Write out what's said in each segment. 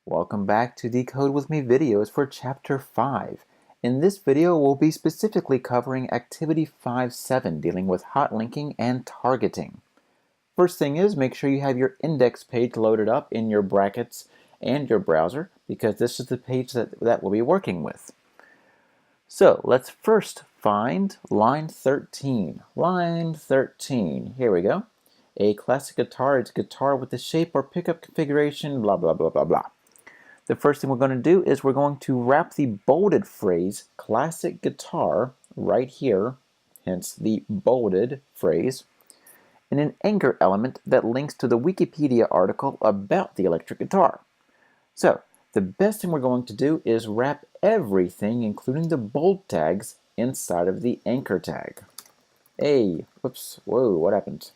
Welcome back to the Code With Me videos for Chapter 5. In this video, we'll be specifically covering Activity 5.7, dealing with hot linking and targeting. First thing is, make sure you have your index page loaded up in your brackets and your browser, because this is the page that we'll be working with. So, let's first find line 13. Line 13, here we go. A classic guitar is a guitar with the shape or pickup configuration, blah, blah, blah, blah, blah. The first thing we're going to do is we're going to wrap the bolded phrase, classic guitar, right here, hence the bolded phrase, in an anchor element that links to the Wikipedia article about the electric guitar. So, the best thing we're going to do is wrap everything, including the bold tags, inside of the anchor tag. Hey, whoops, whoa, what happened?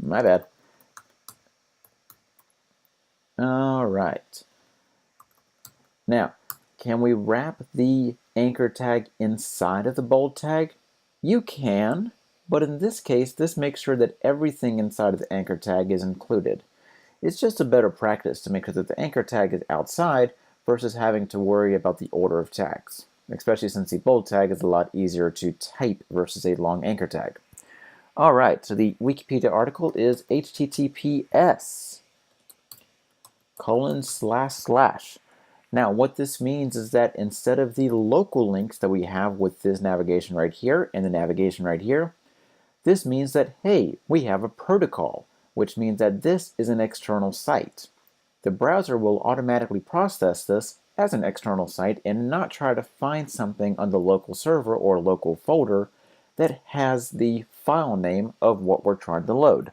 My bad. All right. Now, can we wrap the anchor tag inside of the bold tag? You can, but in this case, this makes sure that everything inside of the anchor tag is included. It's just a better practice to make sure that the anchor tag is outside versus having to worry about the order of tags, especially since the bold tag is a lot easier to type versus a long anchor tag. All right, so the Wikipedia article is https:// Now, what this means is that instead of the local links that we have with this navigation right here and the navigation right here, this means that, hey, we have a protocol, which means that this is an external site. The browser will automatically process this as an external site and not try to find something on the local server or local folder that has the file name of what we're trying to load.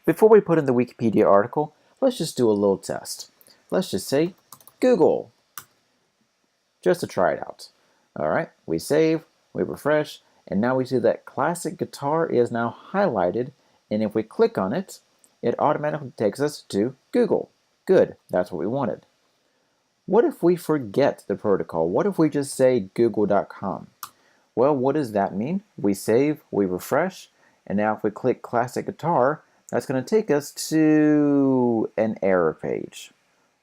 Before we put in the Wikipedia article, let's just do a little test. Let's just say Google, just to try it out. All right, we save, we refresh, and now we see that classic guitar is now highlighted, and if we click on it, it automatically takes us to Google. Good, that's what we wanted. What if we forget the protocol? What if we just say google.com? Well, what does that mean? We save, we refresh, and now if we click classic guitar, that's going to take us to an error page.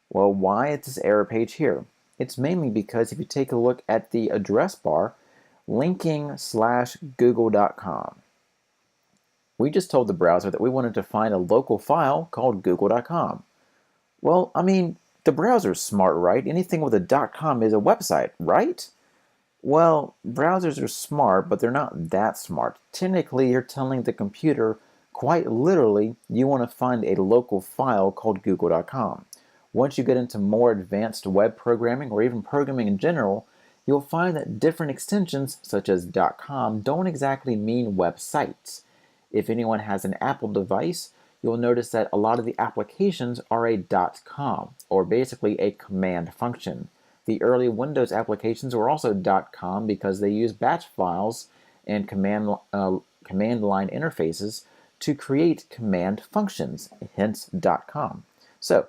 Well, why is this error page here? It's mainly because if you take a look at the address bar, linking/google.com. We just told the browser that we wanted to find a local file called google.com. Well, I mean, the browser's smart, right? Anything with a .com is a website, right? Well, browsers are smart, but they're not that smart. Technically, you're telling the computer, quite literally, you want to find a local file called google.com. Once you get into more advanced web programming or even programming in general, you'll find that different extensions such as .com don't exactly mean websites. If anyone has an Apple device, you'll notice that a lot of the applications are a .com, or basically a command function. The early Windows applications were also .com because they use batch files and command line interfaces to create command functions, hence .com. So,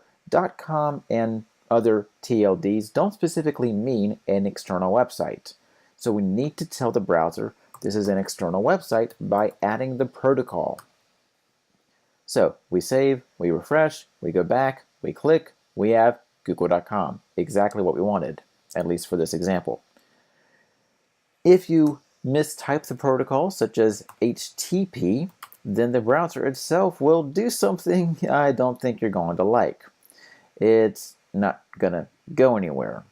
.com and other TLDs don't specifically mean an external website. So we need to tell the browser this is an external website by adding the protocol. So we save, we refresh, we go back, we click, we have google.com, exactly what we wanted, at least for this example. If you mistype the protocol, such as HTTP, then the browser itself will do something I don't think you're going to like. It's not gonna go anywhere.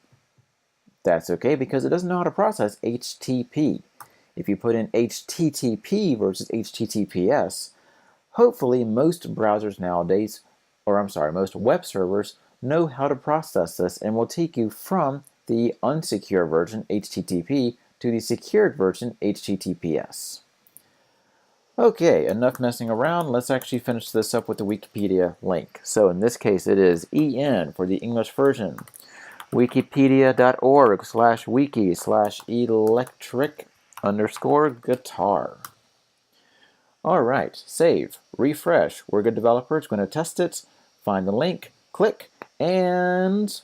That's okay because it doesn't know how to process HTTP. If you put in HTTP versus HTTPS, hopefully most browsers nowadays, most web servers know how to process this and will take you from the unsecure version HTTP to the secured version HTTPS. Okay, enough messing around. Let's actually finish this up with the Wikipedia link. So in this case, it is EN for the English version. Wikipedia.org/wiki/electric_guitar. All right, save, refresh. We're good developers. Going to test it, find the link, click, and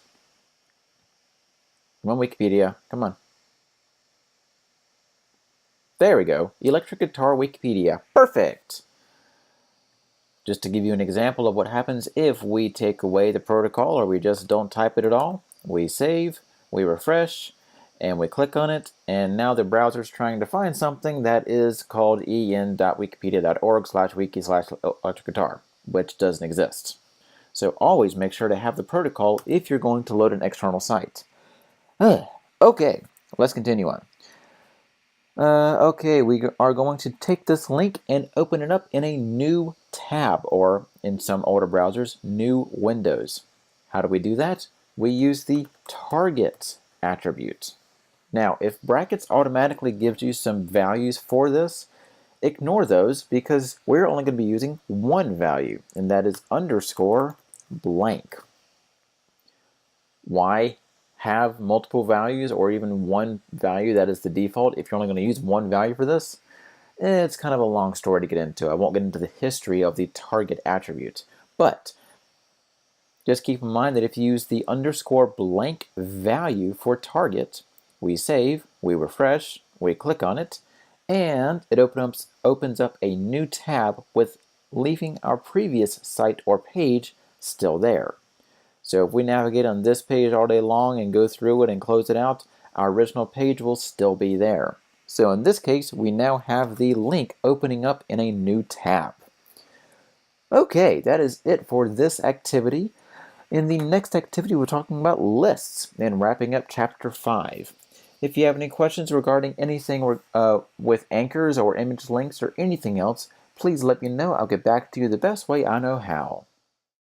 come on, Wikipedia. Come on. There we go. Electric guitar Wikipedia. Perfect. Just to give you an example of what happens if we take away the protocol or we just don't type it at all, we save, we refresh, and we click on it, and now the browser's trying to find something that is called en.wikipedia.org/wiki/electric guitar, which doesn't exist. So always make sure to have the protocol if you're going to load an external site. Okay, let's continue on. Okay, we are going to take this link and open it up in a new tab, or in some older browsers, new windows. How do we do that? We use the target attribute. Now, if brackets automatically gives you some values for this, ignore those because we're only going to be using one value, and that is underscore blank. Why have multiple values or even one value that is the default if you're only going to use one value for this? It's kind of a long story to get into. I won't get into the history of the target attribute, but just keep in mind that if you use the underscore blank value for target, we save, we refresh, we click on it, and it opens up a new tab with leaving our previous site or page still there. So if we navigate on this page all day long and go through it and close it out, our original page will still be there. So in this case, we now have the link opening up in a new tab. Okay, that is it for this activity. In the next activity, we're talking about lists and wrapping up Chapter 5. If you have any questions regarding anything with anchors or image links or anything else, please let me know. I'll get back to you the best way I know how.